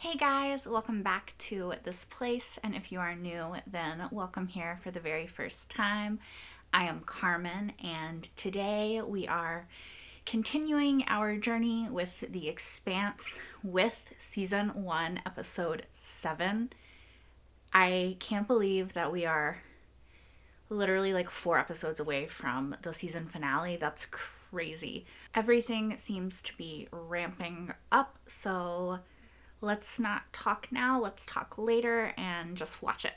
Hey guys, welcome back to this place, and if you are new, then welcome here for the very first time. I am Carmen, and today we are continuing our journey with the Expanse with Season 1, Episode 7. I can't believe that we are literally like 4 episodes away from the season finale. That's crazy. Everything seems to be ramping up, so let's not talk now, let's talk later and just watch it.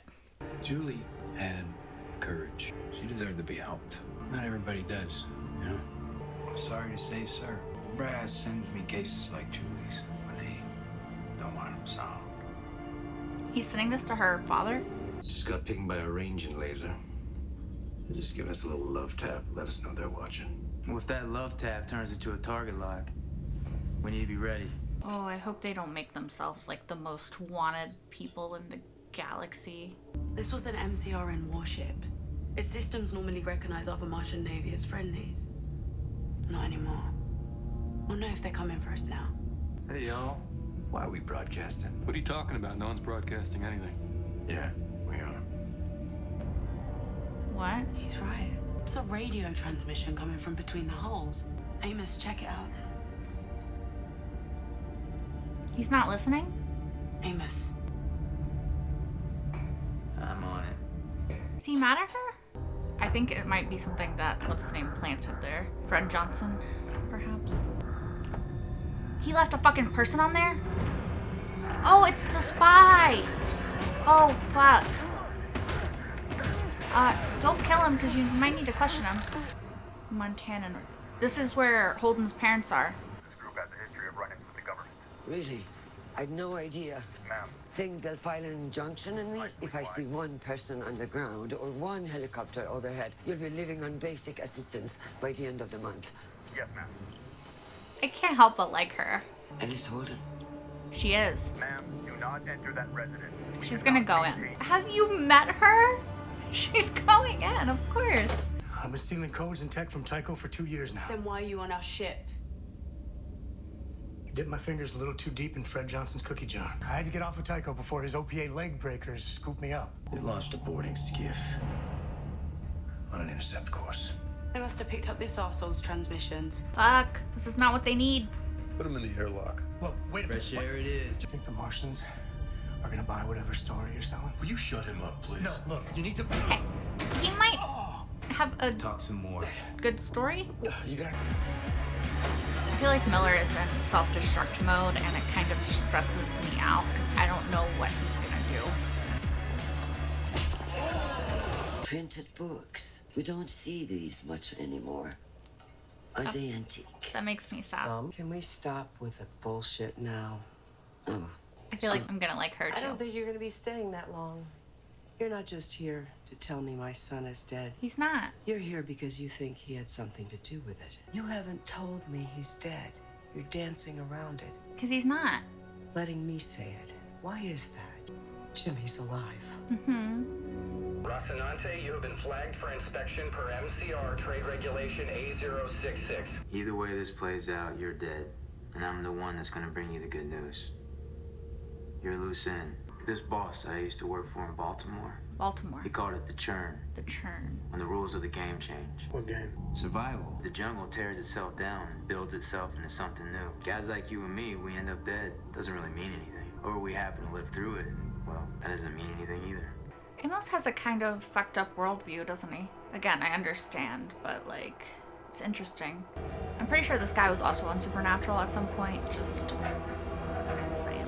Julie had courage. She deserved to be helped. Not everybody does, you know? Sorry to say, sir. The brass sends me cases like Julie's when they don't want them solved. He's sending this to her father? Just got pinged by a ranging laser. They're just giving us a little love tap, let us know they're watching. Well, if that love tap turns into a target lock, we need to be ready. Oh, I hope they don't make themselves like the most wanted people in the galaxy. This was an MCRN warship. Its systems normally recognize other Martian Navy as friendlies. Not anymore. We'll know if they're coming for us now. Hey, y'all. Why are we broadcasting? What are you talking about? No one's broadcasting anything. Yeah, we are. What? He's right. It's a radio transmission coming from between the hulls. Amos, check it out. He's not listening? Amos. I'm on it. Is he mad at her? I think it might be something that, what's his name, planted there. Fred Johnson, perhaps. He left a fucking person on there? Oh, it's the spy! Oh, fuck. Don't kill him because you might need to question him. Montana. This is where Holden's parents are. This group has a history of run-ins with the government. Really? I'd no idea. Ma'am. Think they'll file an injunction on me if I see one person on the ground or one helicopter overhead. You'll be living on basic assistance by the end of the month. Yes, ma'am. I can't help but like her. And it's Holden. She is. Ma'am, do not enter that residence. We She's cannot gonna go in. maintain- Have you met her? She's going in, of course. I've been stealing codes and tech from Tycho for 2 years now. Then why are you on our ship? I dipped my fingers a little too deep in Fred Johnson's cookie jar. I had to get off of Tycho before his OPA leg breakers scooped me up. We launched a boarding skiff on an intercept course. They must have picked up this arsehole's transmissions. Fuck. This is not what they need. Put him in the airlock. Look, wait a minute. Fresh air it is. Do you think the Martians are gonna buy whatever story you're selling? Will you shut him up, please? No, look, you need to... Okay. He might have a Talk some more. good story. You got... I feel like Miller is in self-destruct mode, and it kind of stresses me out because I don't know what he's gonna do. Printed books. We don't see these much anymore. Are they antique? That makes me sad. Can we stop with the bullshit now? Oh, I feel like I'm gonna like her I don't too. think you're gonna be staying that long. You're not just here to tell me my son is dead. He's not. You're here because you think he had something to do with it. You haven't told me he's dead. You're dancing around it, Because he's not. letting me say it. Why is that? Jimmy's alive. Mm-hmm. Rocinante, you have been flagged for inspection per MCR Trade Regulation A066. Either way this plays out, you're dead. And I'm the one that's gonna bring you the good news. You're a loose end. This boss I used to work for in Baltimore, Baltimore. he called it the churn. The churn. When the rules of the game change. What game? Survival. The jungle tears itself down and builds itself into something new. Guys like you and me, we end up dead. Doesn't really mean anything. Or we happen to live through it. Well, that doesn't mean anything either. Amos has a kind of fucked up worldview, doesn't he? Again, I understand, but like, it's interesting. I'm pretty sure this guy was also on Supernatural at some point, just saying.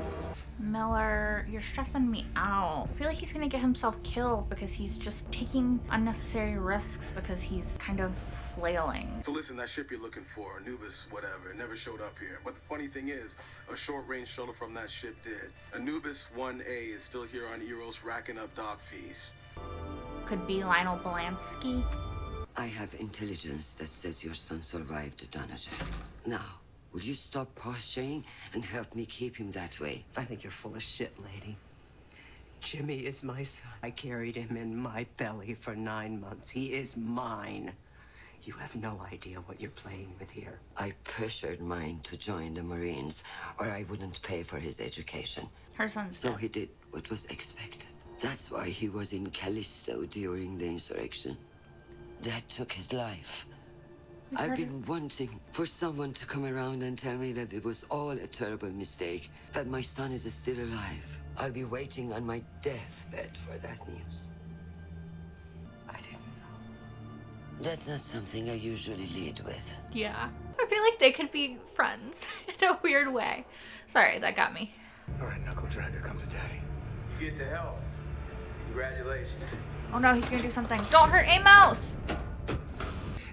Miller, you're stressing me out. I feel like he's gonna get himself killed because he's just taking unnecessary risks because he's kind of flailing. So listen, that ship you're looking for, Anubis, whatever, it never showed up here. But the funny thing is, a short-range shuttle from that ship did. Anubis 1A is still here on Eros racking up dock fees. Could be Lionel Belansky. I have intelligence that says your son survived the Donager. Now, will you stop posturing and help me keep him that way? I think you're full of shit, lady. Jimmy is my son. I carried him in my belly for 9 months. He is mine. You have no idea what you're playing with here. I pressured mine to join the Marines, or I wouldn't pay for his education. Her son's So dead. he did what was expected. That's why he was in Callisto during the insurrection. That took his life. I've been wanting for someone to come around and tell me that it was all a terrible mistake, that my son is still alive. I'll be waiting on my deathbed for that news. I didn't know. That's not something I usually lead with. Yeah. I feel like they could be friends in a weird way. Sorry, that got me. All right, knuckle dragger, come to daddy. You get the help. Congratulations. Oh no, he's gonna do something. Don't hurt Amos!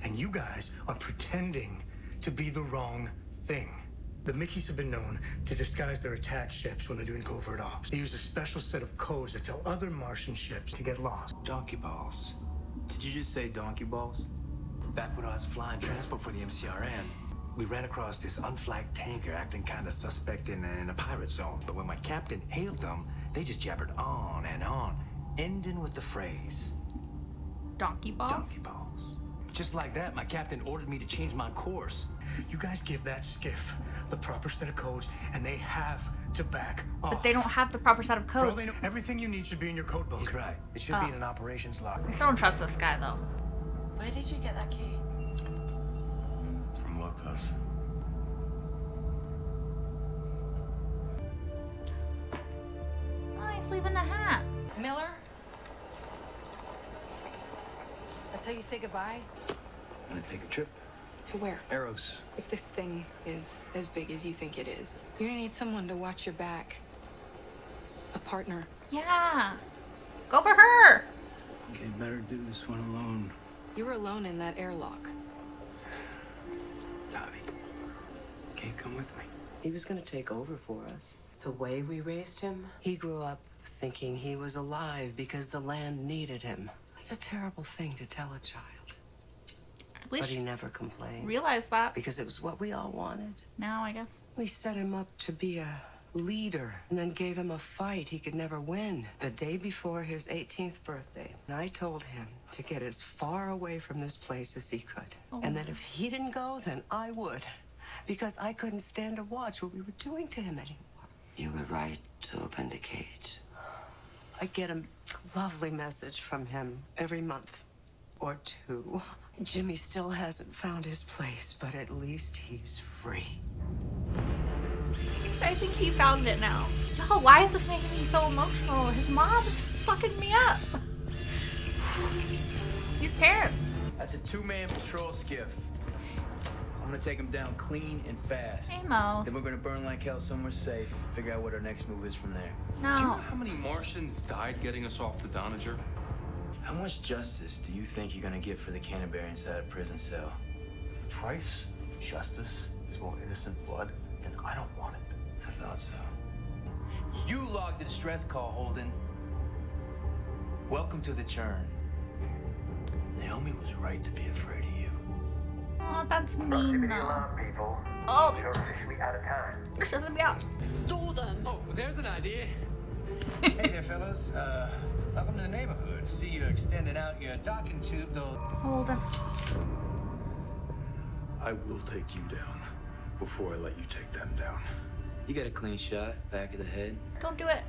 And you guys are pretending to be the wrong thing. The Mickeys have been known to disguise their attack ships when they're doing covert ops. They use a special set of codes that tell other Martian ships to get lost. Donkey balls. Did you just say donkey balls? Back when I was flying transport for the MCRN, we ran across this unflagged tanker acting kind of suspect in a pirate zone. But when my captain hailed them, they just jabbered on and on, ending with the phrase, Donkey balls? donkey balls. Just like that, my captain ordered me to change my course. You guys give that skiff the proper set of codes, and they have to back off. But they don't have the proper set of For all codes. they know, everything you need should be in your code book. He's right. It should be in an operations log. I still don't trust this guy though. Where did you get that key? From what person? Oh, he's leaving the hat. Miller? That's how you say goodbye? I'm gonna take a trip. To where? Arrows. If this thing is as big as you think it is, you're gonna need someone to watch your back. A partner. Yeah. Go for her! Okay, better do this one alone. You were alone in that airlock. Tommy, can't come with me. He was going to take over for us. The way we raised him, he grew up thinking he was alive because the land needed him. That's a terrible thing to tell a child. At But least he never complained. realize that. Because it was what we all wanted. Now, I guess. We set him up to be a leader and then gave him a fight he could never win. The day before his 18th birthday, and I told him to get as far away from this place as he could. Oh. And that if he didn't go, then I would. Because I couldn't stand to watch what we were doing to him anymore. You were right to open the cage. I get a lovely message from him every month or two. Jimmy still hasn't found his place, but at least he's free. I think he found it now. Oh, why is this making me so emotional? His mom is fucking me up. These parents. That's a two-man patrol skiff. I'm gonna take him down clean and fast. Amos. Then we're gonna burn like hell somewhere safe. Figure out what our next move is from there. No. Do you know how many Martians died getting us off the Doniger? How much justice do you think you're gonna get for the Canterbury inside a prison cell? If the price of justice is more innocent blood, then I don't want it. I thought so. You logged the distress call, Holden. Welcome to the churn. Naomi was right to be afraid of you. Oh, that's mean. Proximity though. alarm, people. Oh. You're officially out of time. You're stressing me out. Stole them. Oh, there's an idea. Hey there, fellas. Welcome to the neighborhood. See you're extending out your docking tube, though. Hold on. I will take you down before I let you take them down. You got a clean shot, back of the head. Don't do it.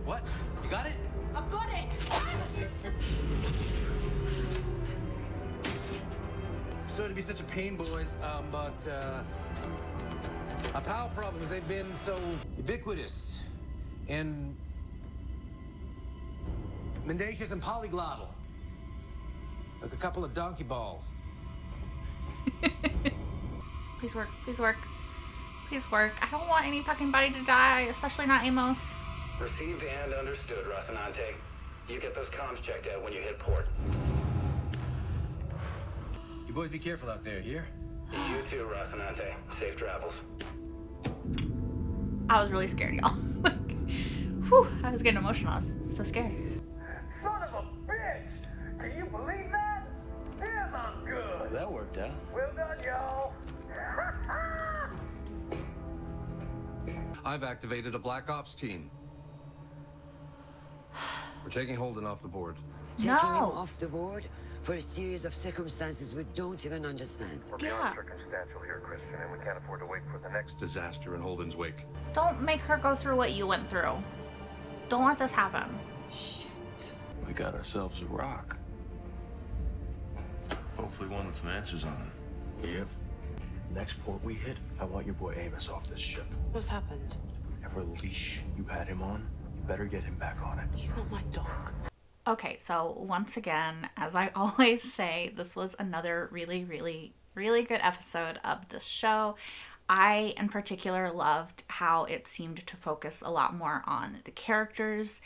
What? You got it? I've got it. Sorry to be such a pain, boys, but our power problems, they've been so ubiquitous and mendacious and polyglottal. Like a couple of donkey balls. Please work. Please work. Please work. I don't want any fucking body to die, especially not Amos. Received and understood, Rocinante. You get those comms checked out when you hit port. You boys be careful out there, here? You too, Rocinante. Safe travels. I was really scared, y'all. Like, whew, I was getting emotional. I was so scared. Son of a bitch! Can you believe that? Damn, I'm good. Well, that worked out. Well done, y'all. I've activated a Black Ops team. We're taking Holden off the board. Taking him off the board? for a series of circumstances we don't even understand. We're beyond circumstantial here, Christian, and we can't afford to wait for the next disaster in Holden's wake. Don't make her go through what you went through. Don't let this happen. Shit. We got ourselves a rock. Hopefully one with some answers on it. Yep. Next port we hit, I want your boy Amos off this ship. What's happened? Whatever leash you had him on, you better get him back on it. He's not my dog. Okay, so once again, as I always say, this was another really, really, really good episode of this show. I, in particular, loved how it seemed to focus a lot more on the characters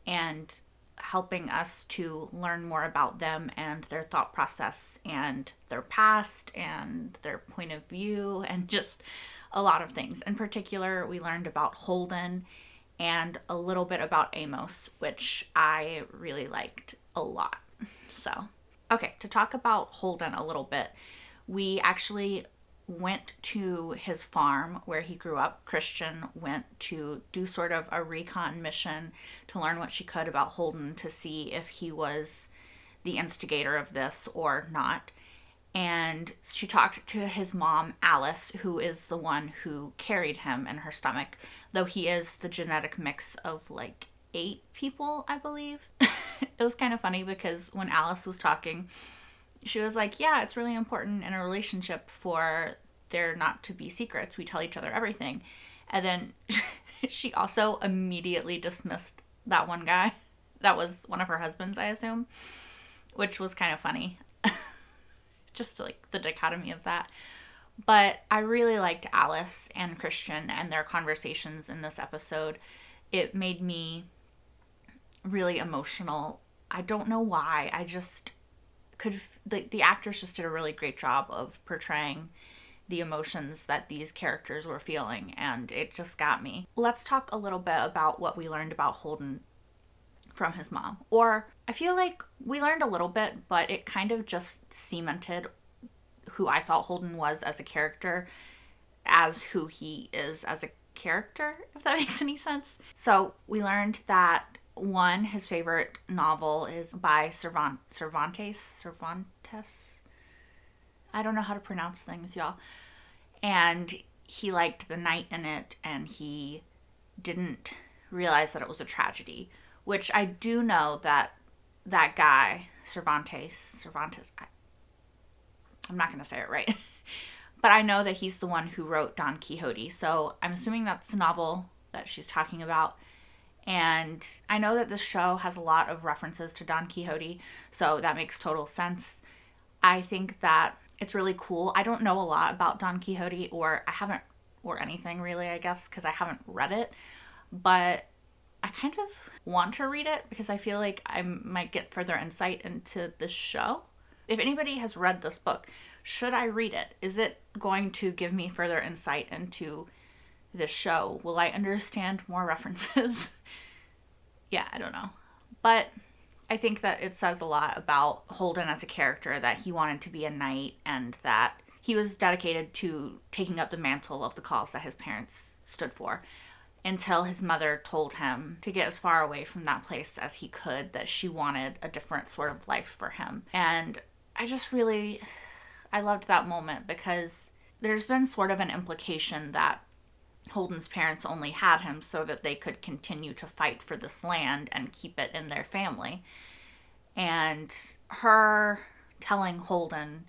and helping us to learn more about them and their thought process and their past and their point of view and just a lot of things. In particular, we learned about Holden and a little bit about Amos, which I really liked a lot. So, okay, to talk about Holden a little bit, we actually went to his farm where he grew up. Christian went to do sort of a recon mission to learn what she could about Holden to see if he was the instigator of this or not. And she talked to his mom, Alice, who is the one who carried him in her stomach, though he is the genetic mix of like 8 people, I believe. It was kind of funny because when Alice was talking, she was like, yeah, it's really important in a relationship for there not to be secrets. We tell each other everything. And then she also immediately dismissed that one guy. That was one of her husbands, I assume, which was kind of funny. Just like the dichotomy of that. But I really liked Alice and Christian and their conversations in this episode. It made me really emotional. I don't know why. I just could, the actors just did a really great job of portraying the emotions that these characters were feeling, and it just got me. Let's talk a little bit about what we learned about Holden from his mom. Or I feel like we learned a little bit, but it kind of just cemented who I thought Holden was as a character as who he is as a character, if that makes any sense. So we learned that his favorite novel is by Cervantes. I don't know how to pronounce things, y'all. And he liked the night in it, and he didn't realize that it was a tragedy, which I do know that that guy, Cervantes, I'm not going to say it right, but I know that he's the one who wrote Don Quixote, so I'm assuming that's the novel that she's talking about. And I know that this show has a lot of references to Don Quixote, so that makes total sense. I think that it's really cool. I don't know a lot about Don Quixote, or anything really, I guess, because I haven't read it, but I kind of want to read it because I feel like I might get further insight into this show. If anybody has read this book, should I read it? Is it going to give me further insight into this show? Will I understand more references? Yeah, I don't know. But I think that it says a lot about Holden as a character, that he wanted to be a knight and that he was dedicated to taking up the mantle of the cause that his parents stood for, until his mother told him to get as far away from that place as he could, that she wanted a different sort of life for him. And I loved that moment because there's been sort of an implication that Holden's parents only had him so that they could continue to fight for this land and keep it in their family. And her telling Holden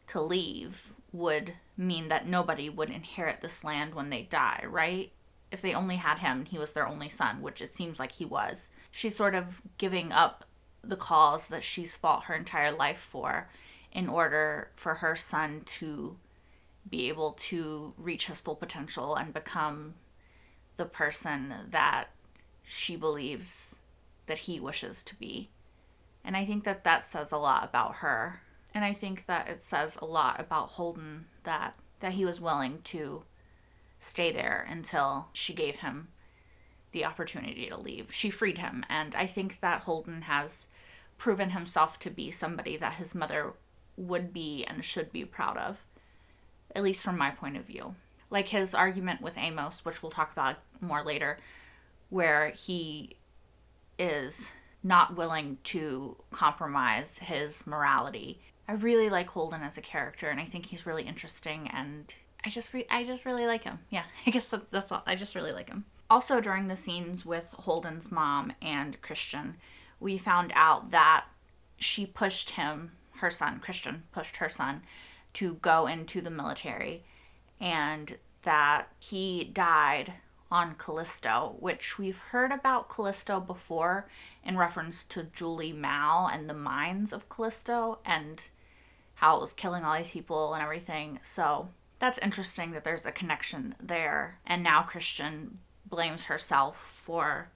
to leave would mean that nobody would inherit this land when they die, right? If they only had him, he was their only son, which it seems like he was. She's sort of giving up the cause that she's fought her entire life for in order for her son to be able to reach his full potential and become the person that she believes that he wishes to be. And I think that that says a lot about her. And I think that it says a lot about Holden that he was willing to stay there until she gave him the opportunity to leave. She freed him. And I think that Holden has proven himself to be somebody that his mother would be and should be proud of, at least from my point of view. Like his argument with Amos, which we'll talk about more later, where he is not willing to compromise his morality. I really like Holden as a character, and I think he's really interesting, and I just really like him. Yeah, I guess that's all. I just really like him. Also, during the scenes with Holden's mom and Christian, we found out that she pushed Christian pushed her son to go into the military, and that he died on Callisto, which we've heard about Callisto before in reference to Julie Mao and the mines of Callisto and how it was killing all these people and everything. So that's interesting that there's a connection there. And now Christian blames herself for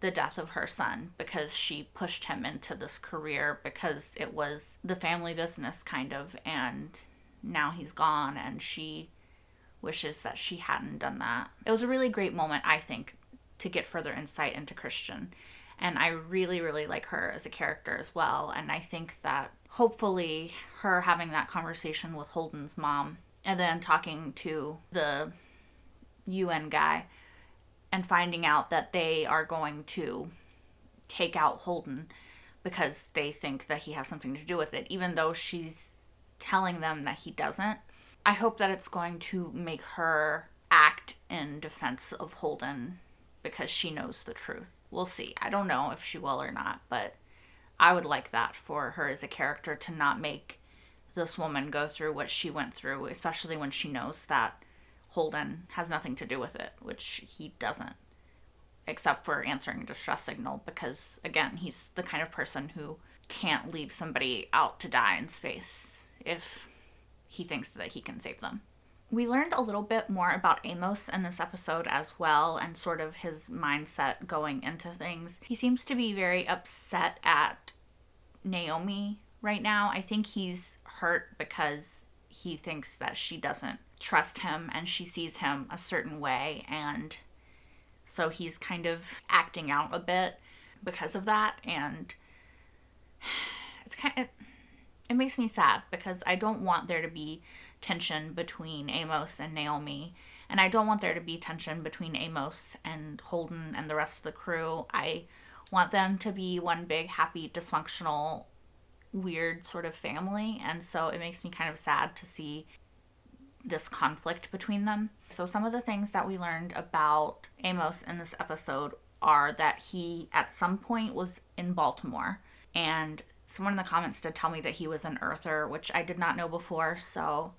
the death of her son because she pushed him into this career because it was the family business kind of, and now he's gone and she wishes that she hadn't done that. It was a really great moment, I think, to get further insight into Christian. And I really, really like her as a character as well. And I think that hopefully her having that conversation with Holden's mom and then talking to the UN guy and finding out that they are going to take out Holden because they think that he has something to do with it, even though she's telling them that he doesn't. I hope that it's going to make her act in defense of Holden because she knows the truth. We'll see. I don't know if she will or not, but I would like that for her as a character, to not make this woman go through what she went through, especially when she knows that Holden has nothing to do with it, which he doesn't, except for answering a distress signal because, again, he's the kind of person who can't leave somebody out to die in space if he thinks that he can save them. We learned a little bit more about Amos in this episode as well, and sort of his mindset going into things. He seems to be very upset at Naomi right now. I think he's hurt because he thinks that she doesn't trust him and she sees him a certain way, and so he's kind of acting out a bit because of that. And it makes me sad because I don't want there to be tension between Amos and Naomi, and I don't want there to be tension between Amos and Holden and the rest of the crew. I want them to be one big, happy, dysfunctional, weird sort of family, and so it makes me kind of sad to see this conflict between them. So some of the things that we learned about Amos in this episode are that he at some point was in Baltimore, and someone in the comments did tell me that he was an Earther, which I did not know before, so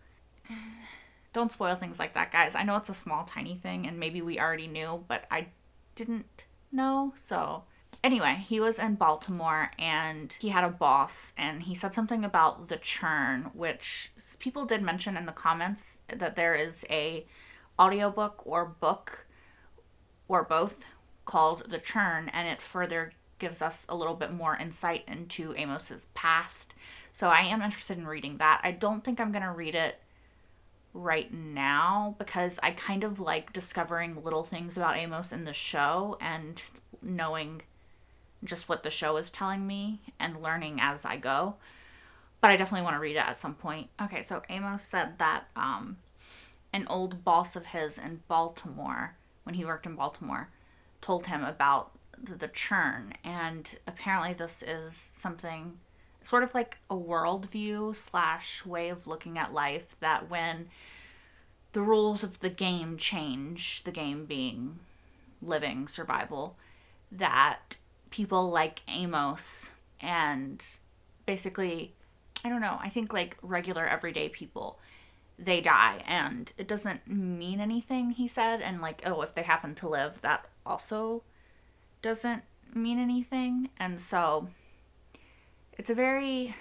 don't spoil things like that, guys. I know it's a small, tiny thing, and maybe we already knew, but I didn't know, so anyway, he was in Baltimore, and he had a boss, and he said something about the churn, which people did mention in the comments that there is a audiobook or book or both called The Churn, and it further gives us a little bit more insight into Amos's past. So I am interested in reading that. I don't think I'm going to read it right now because I kind of like discovering little things about Amos in the show and knowing just what the show is telling me and learning as I go. But I definitely want to read it at some point. Okay, so Amos said that an old boss of his in Baltimore, when he worked in Baltimore, told him about the churn, and apparently this is something sort of like a worldview / way of looking at life, that when the rules of the game change, the game being living survival, that people like Amos and basically, I don't know, I think like regular everyday people, they die, and it doesn't mean anything, he said, and like, oh, if they happen to live, that also doesn't mean anything. And so it's a very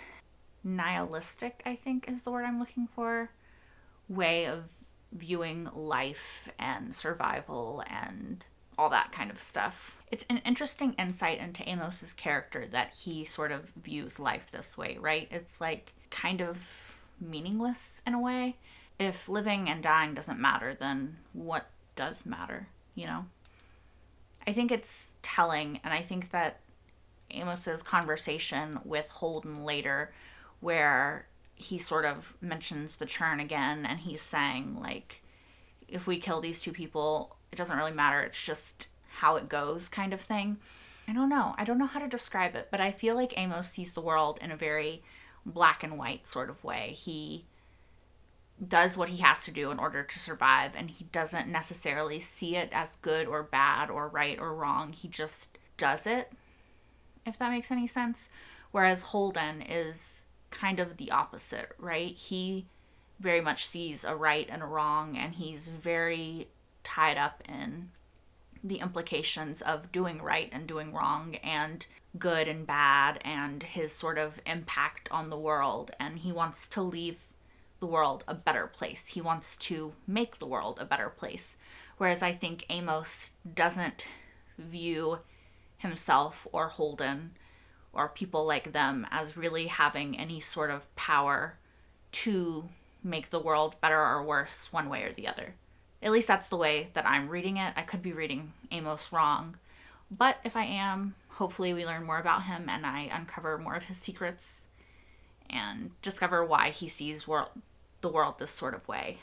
nihilistic, I think is the word I'm looking for, way of viewing life and survival and all that kind of stuff. It's an interesting insight into Amos's character that he sort of views life this way, right? It's like kind of meaningless in a way. If living and dying doesn't matter, then what does matter, you know? I think it's telling, and I think that Amos's conversation with Holden later, where he sort of mentions the churn again, and he's saying, like, if we kill these two people, it doesn't really matter, it's just how it goes kind of thing. I don't know. I don't know how to describe it, but I feel like Amos sees the world in a very black and white sort of way. He does what he has to do in order to survive, and he doesn't necessarily see it as good or bad or right or wrong. He just does it, if that makes any sense. Whereas Holden is kind of the opposite, right? He very much sees a right and a wrong, and he's very tied up in the implications of doing right and doing wrong and good and bad and his sort of impact on the world. And he wants to leave the world a better place. He wants to make the world a better place. Whereas I think Amos doesn't view himself or Holden or people like them as really having any sort of power to make the world better or worse one way or the other. At least that's the way that I'm reading it. I could be reading Amos wrong. But if I am, hopefully we learn more about him and I uncover more of his secrets and discover why he sees the world this sort of way.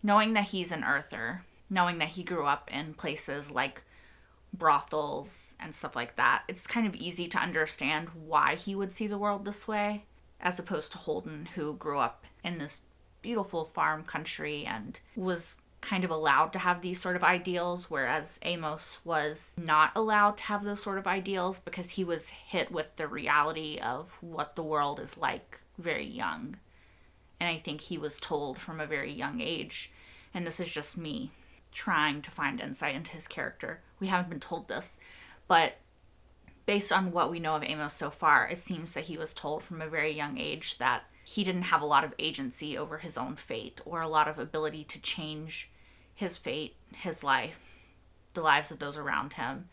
Knowing that he's an earther, knowing that he grew up in places like brothels and stuff like that, it's kind of easy to understand why he would see the world this way, as opposed to Holden, who grew up in this beautiful farm country and was kind of allowed to have these sort of ideals, whereas Amos was not allowed to have those sort of ideals because he was hit with the reality of what the world is like very young. And I think he was told from a very young age, and this is just me trying to find insight into his character. We haven't been told this, but based on what we know of Amos so far, it seems that he was told from a very young age that he didn't have a lot of agency over his own fate or a lot of ability to change his fate, his life, the lives of those around him.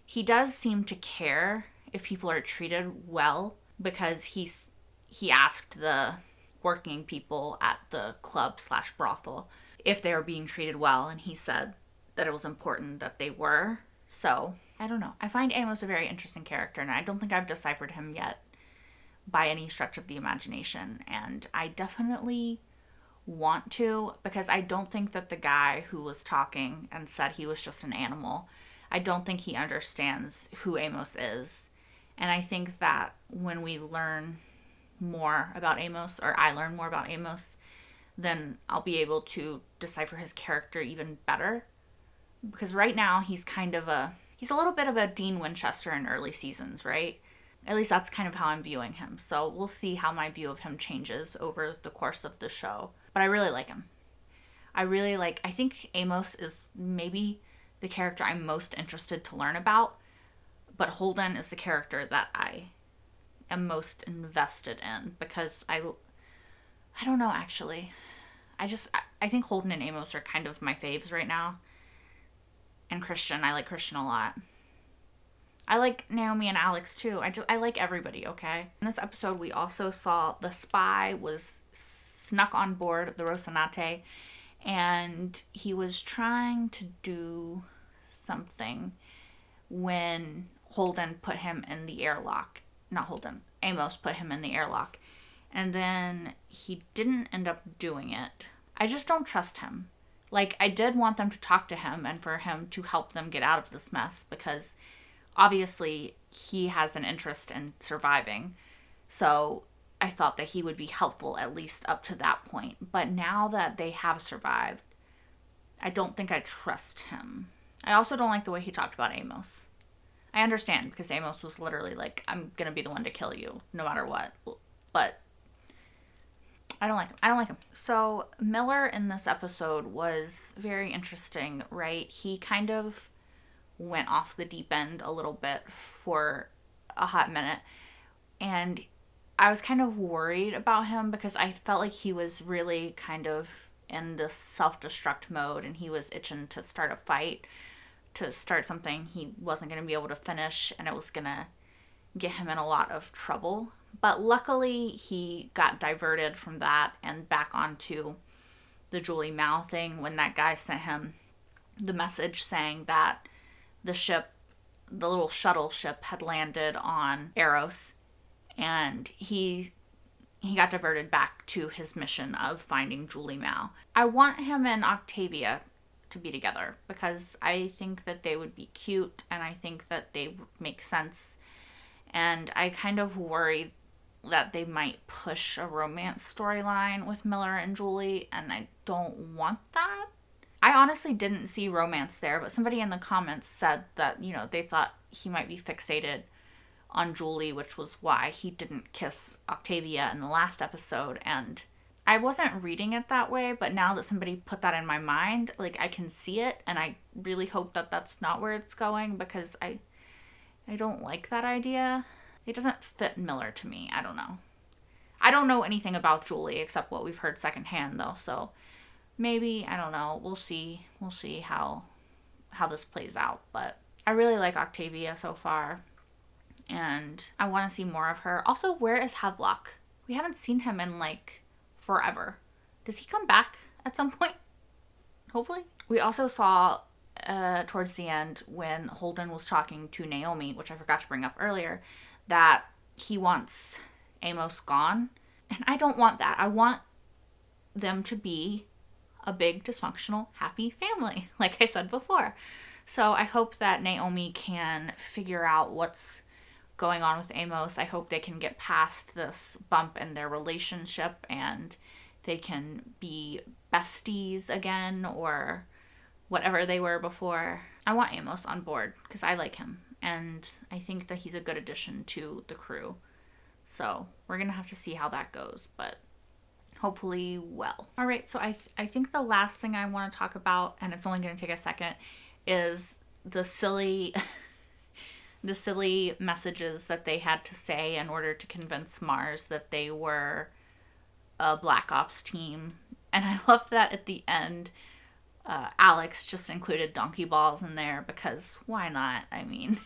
He does seem to care if people are treated well, because he asked the working people at the club/brothel if they were being treated well, and he said that it was important that they were. So, I don't know. I find Amos a very interesting character, and I don't think I've deciphered him yet by any stretch of the imagination, and I definitely want to, because I don't think that the guy who was talking and said he was just an animal, I don't think he understands who Amos is. And I think that when we learn more about Amos, or I learn more about Amos, then I'll be able to decipher his character even better. Because right now he's a little bit of a Dean Winchester in early seasons, right? At least that's kind of how I'm viewing him. So we'll see how my view of him changes over the course of the show. But I really like him. I think Amos is maybe the character I'm most interested to learn about. But Holden is the character that I am most invested in, because I don't know, actually. I think Holden and Amos are kind of my faves right now. And Christian, I like Christian a lot. I like Naomi and Alex too. I like everybody, okay? In this episode, we also saw the spy was snuck on board the Rocinante, and he was trying to do something when Holden put him in the airlock. Not Holden, Amos put him in the airlock. And then he didn't end up doing it. I just don't trust him. Like, I did want them to talk to him and for him to help them get out of this mess, because obviously he has an interest in surviving. So I thought that he would be helpful at least up to that point. But now that they have survived, I don't think I trust him. I also don't like the way he talked about Amos. I understand, because Amos was literally like, I'm going to be the one to kill you no matter what. But I don't like him. So Miller in this episode was very interesting, right? He kind of went off the deep end a little bit for a hot minute. And I was kind of worried about him, because I felt like he was really kind of in this self-destruct mode, and he was itching to start a fight, to start something he wasn't going to be able to finish, and it was going to get him in a lot of trouble. But luckily, he got diverted from that and back onto the Julie Mao thing when that guy sent him the message saying that the ship, the little shuttle ship, had landed on Eros, and he got diverted back to his mission of finding Julie Mao. I want him and Octavia to be together because I think that they would be cute and I think that they would make sense. And I kind of worry that they might push a romance storyline with Miller and Julie, and I don't want that. I honestly didn't see romance there, but somebody in the comments said that, you know, they thought he might be fixated on Julie, which was why he didn't kiss Octavia in the last episode. And I wasn't reading it that way, but now that somebody put that in my mind, like, I can see it, and I really hope that that's not where it's going, because I don't like that idea. It doesn't fit Miller to me. I don't know. I don't know anything about Julie except what we've heard secondhand, though, so maybe, I don't know. We'll see. We'll see how this plays out, but I really like Octavia so far, and I want to see more of her. Also, where is Havelock? We haven't seen him in, like, forever. Does he come back at some point? Hopefully. We also saw towards the end when Holden was talking to Naomi, which I forgot to bring up earlier, that he wants Amos gone. And I don't want that. I want them to be a big, dysfunctional, happy family, like I said before. So I hope that Naomi can figure out what's going on with Amos. I hope they can get past this bump in their relationship and they can be besties again or whatever they were before. I want Amos on board because I like him and I think that he's a good addition to the crew. So we're going to have to see how that goes, but hopefully well. All right, so I think the last thing I want to talk about, and it's only going to take a second, is the silly messages that they had to say in order to convince Mars that they were a Black Ops team. And I love that at the end, Alex just included donkey balls in there because why not? I mean,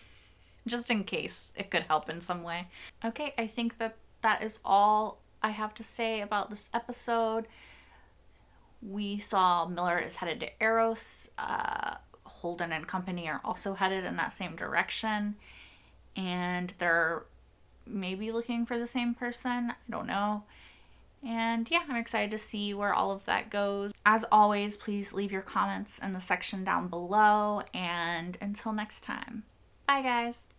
just in case it could help in some way. Okay, I think that is all I have to say about this episode. We saw Miller is headed to Eros. Holden and company are also headed in that same direction. And they're maybe looking for the same person. I don't know. And yeah, I'm excited to see where all of that goes. As always, please leave your comments in the section down below. And until next time, bye guys.